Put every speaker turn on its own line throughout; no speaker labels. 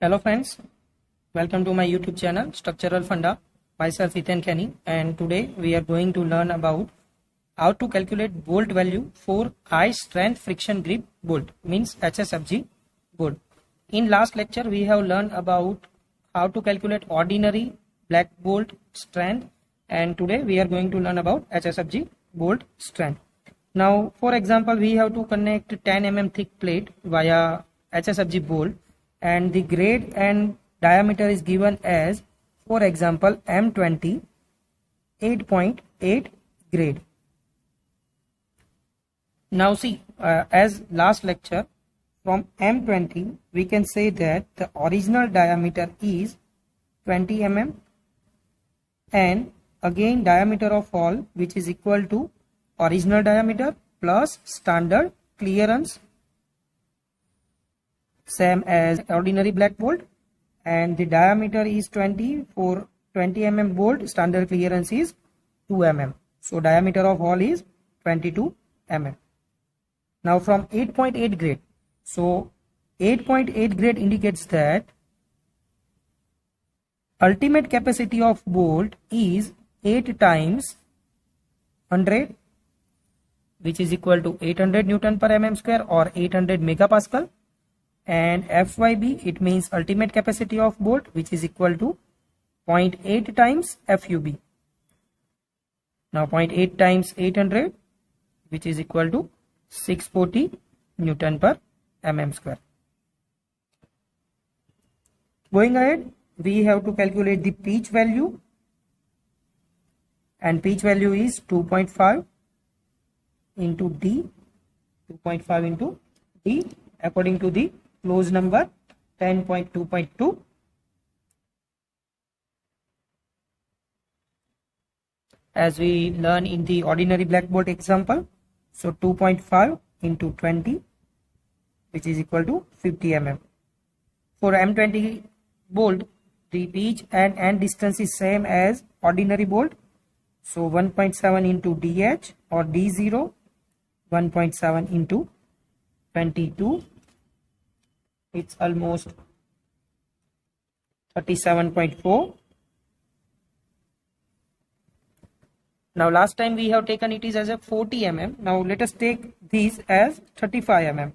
Hello friends, welcome to my YouTube channel Structural Funda. Myself Ethan Kenny, and today we are going to learn about how to calculate bolt value for high strength friction grip bolt, means HSFG bolt. In last lecture we have learned about how to calculate ordinary black bolt strength, and today we are going to learn about HSFG bolt strength. Now for example, we have to connect 10 mm thick plate via HSFG bolt, and the grade and diameter is given as, for example, M20 8.8 grade. Now see, as last lecture, from M20 we can say that the original diameter is 20 mm, and again diameter of hole, which is equal to original diameter plus standard clearance, same as ordinary black bolt, and the diameter is 20 for 20 mm bolt, standard clearance is 2 mm, so diameter of hole is 22 mm. Now from 8.8 grade, so 8.8 grade indicates that ultimate capacity of bolt is 8 times 100, which is equal to 800 Newton per mm square or 800 megapascal, and FYB, it means ultimate capacity of bolt, which is equal to 0.8 times FUB. Now 0.8 times 800, which is equal to 640 Newton per mm square. Going ahead, we have to calculate the pitch value, and pitch value is 2.5 into D, 2.5 into D according to the close number 10.2.2. as we learn in the ordinary black bolt example. So 2.5 into 20, which is equal to 50 mm. For M20 bolt, the pitch and end distance is same as ordinary bolt. So 1.7 into DH or D0, 1.7 into 22, it's almost 37.4. Now last time we have taken it is as a 40 mm. Now let us take this as 35 mm.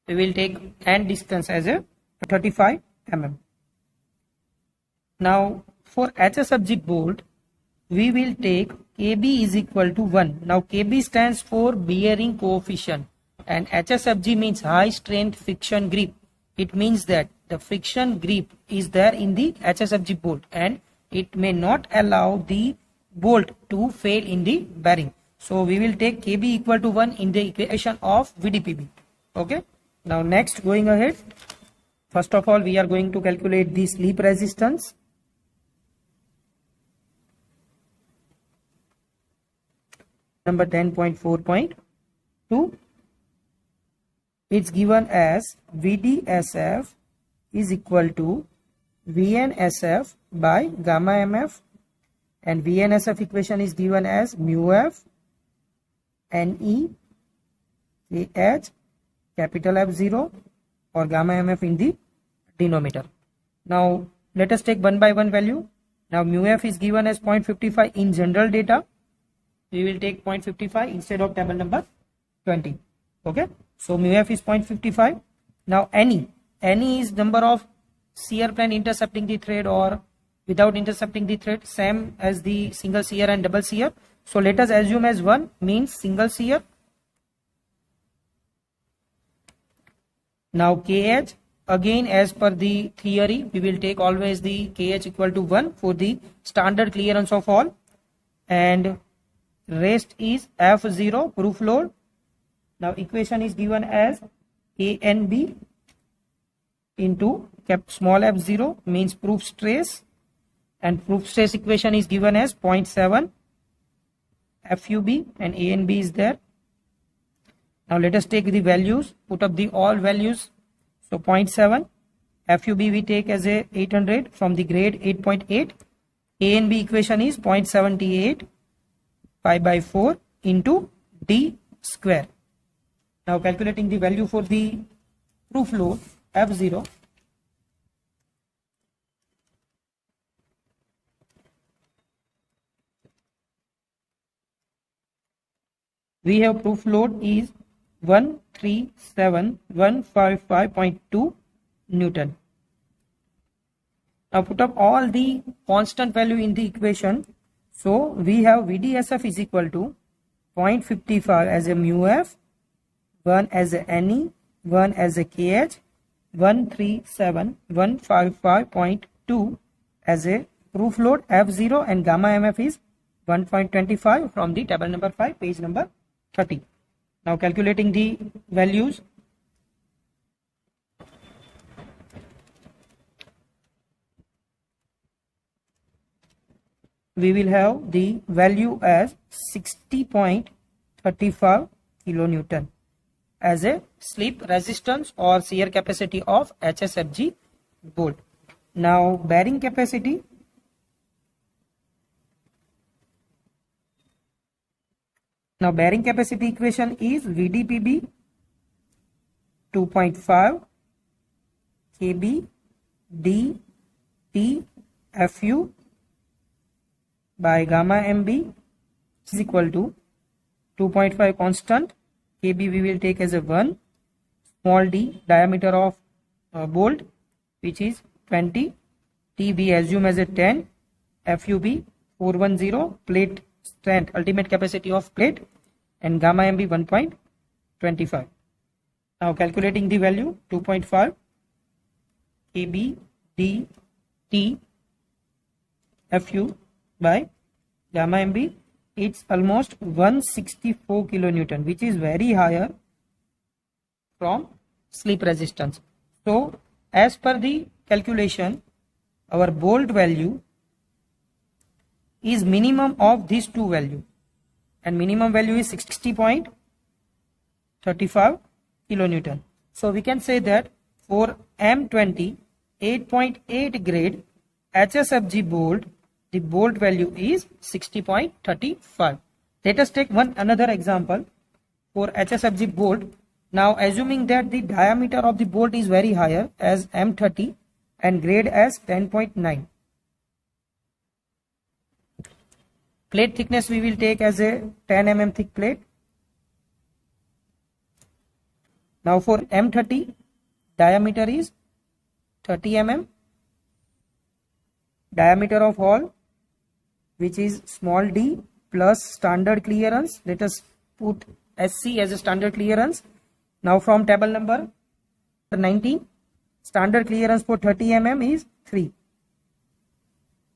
We will take end distance as a 35 mm. Now for HSFG bolt, we will take KB is equal to 1. Now KB stands for bearing coefficient, and HSFG means high strength friction grip. It means that the friction grip is there in the HSFG bolt, and it may not allow the bolt to fail in the bearing. So we will take KB equal to 1 in the equation of VDPB. Okay. Now next, going ahead, first of all we are going to calculate the slip resistance. Number 10.4.2, it's given as VDSF is equal to VNSF by gamma MF, and VNSF equation is given as mu F NE KH capital F0 or gamma MF in the denominator. Now let us take one by one value. Now mu F is given as 0.55 in general data. We will take 0.55 instead of table number 20. Okay, so mu F is 0.55. Now NE is number of shear plane intercepting the thread or without intercepting the thread, same as the single shear and double shear. So let us assume as 1 means single shear. Now KH, again as per the theory, we will take always the KH equal to 1 for the standard clearance of all, and rest is F0 proof load. Now equation is given as ANB into small f0 means proof stress, and proof stress equation is given as 0.7 FUB, and ANB is there. Now let us take the values, put up the all values. So 0.7 FUB we take as a 800 from the grade 8.8. ANB equation is 0.78 pi by 4 into D square. Now calculating the value for the proof load, F0, we have proof load is 137155.2 Newton. Now put up all the constant value in the equation. So we have VDSF is equal to 0.55 as a mu F, 1 as a NE, 1 as a KH, 137155.2 as a proof load F0, and gamma MF is 1.25 from the table number 5, page number 30. Now calculating the values. We will have the value as 60.35 kilonewton as a slip resistance or shear capacity of HSFG bolt. Now bearing capacity. Now bearing capacity equation is VDPB 2.5 KB D T FU by gamma MB is equal to 2.5 constant, KB we will take as a 1, small d diameter of bolt which is 20, T we assume as a 10, FUB 410, plate strength ultimate capacity of plate, and gamma MB 1.25. Now calculating the value 2.5 KB D T FU by gamma MB, it's almost 164 kilonewton, which is very higher from slip resistance. So as per the calculation, our bolt value is minimum of these two value, and minimum value is 60.35 kilonewton. So we can say that for M20 8.8 grade HSFG bolt, the bolt value is 60.35. Let us take another example for HSFG bolt. Now assuming that the diameter of the bolt is very higher as M30 and grade as 10.9. Plate thickness we will take as a 10 mm thick plate. Now for M30, diameter is 30 mm. Diameter of hole, which is small d plus standard clearance. Let us put SC as a standard clearance. Now from table number 19, standard clearance for 30 mm is 3.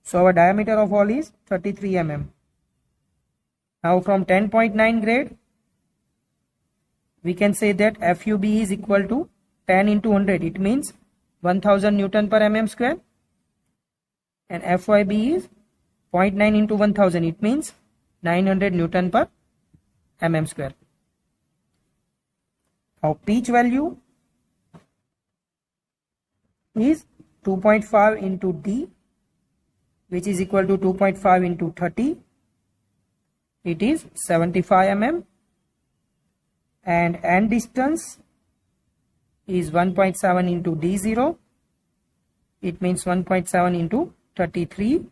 So our diameter of hole is 33 mm. Now from 10.9 grade, we can say that FUB is equal to 10 into 100. It means 1000 Newton per mm square. And FYB is 0.9 into 1000. It means 900 Newton per mm square. Now pitch value is 2.5 into D, which is equal to 2.5 into 30. It is 75 mm. And end distance is 1.7 into D0. It means 1.7 into 33.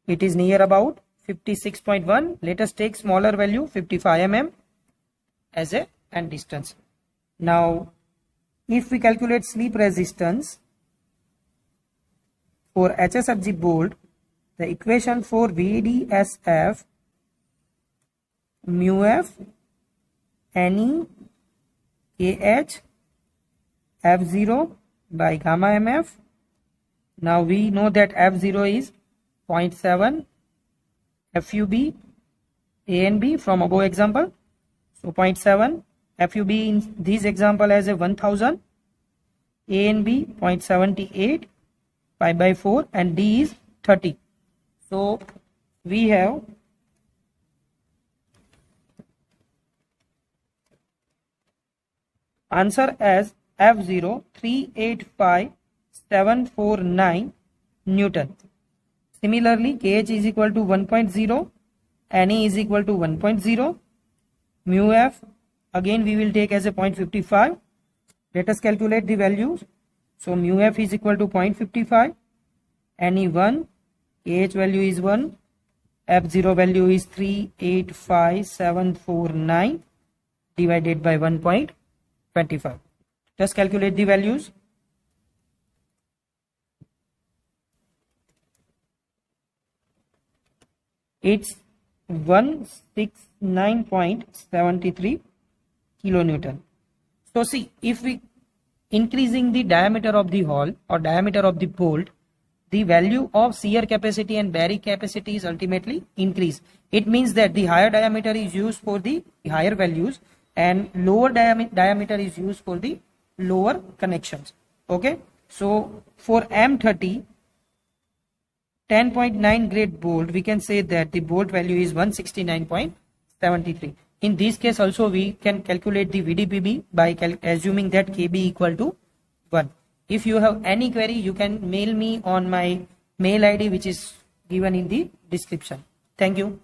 It is near about 56.1. Let us take smaller value 55 mm as a end distance. Now if we calculate slip resistance for HSFG bolt, the equation for VDSF mu F NE KH F0 by gamma MF. Now we know that F0 is 0.7 FUB A and B from above example. So 0.7 FUB in this example as a 1000, A and B 0.78 pi by 4, and D is 30. So we have answer as F0 385,749 Newton. Similarly, KH is equal to 1.0, NE is equal to 1.0, mu F again we will take as a 0.55. Let us calculate the values. So mu f is equal to 0.55, Ne 1, kh value is 1, f0 value is 385,749 divided by 1.25. Just calculate the values. It's 169.73 kilonewton. So see, if we increasing the diameter of the hole or diameter of the bolt, the value of shear capacity and bearing capacity is ultimately increased. It means that the higher diameter is used for the higher values and lower diameter is used for the lower connections. Okay, so for M30 10.9 grade bolt, we can say that the bolt value is 169.73. In this case also we can calculate the VDPB by assuming that KB equal to 1. If you have any query, you can mail me on my mail ID which is given in the description. Thank you.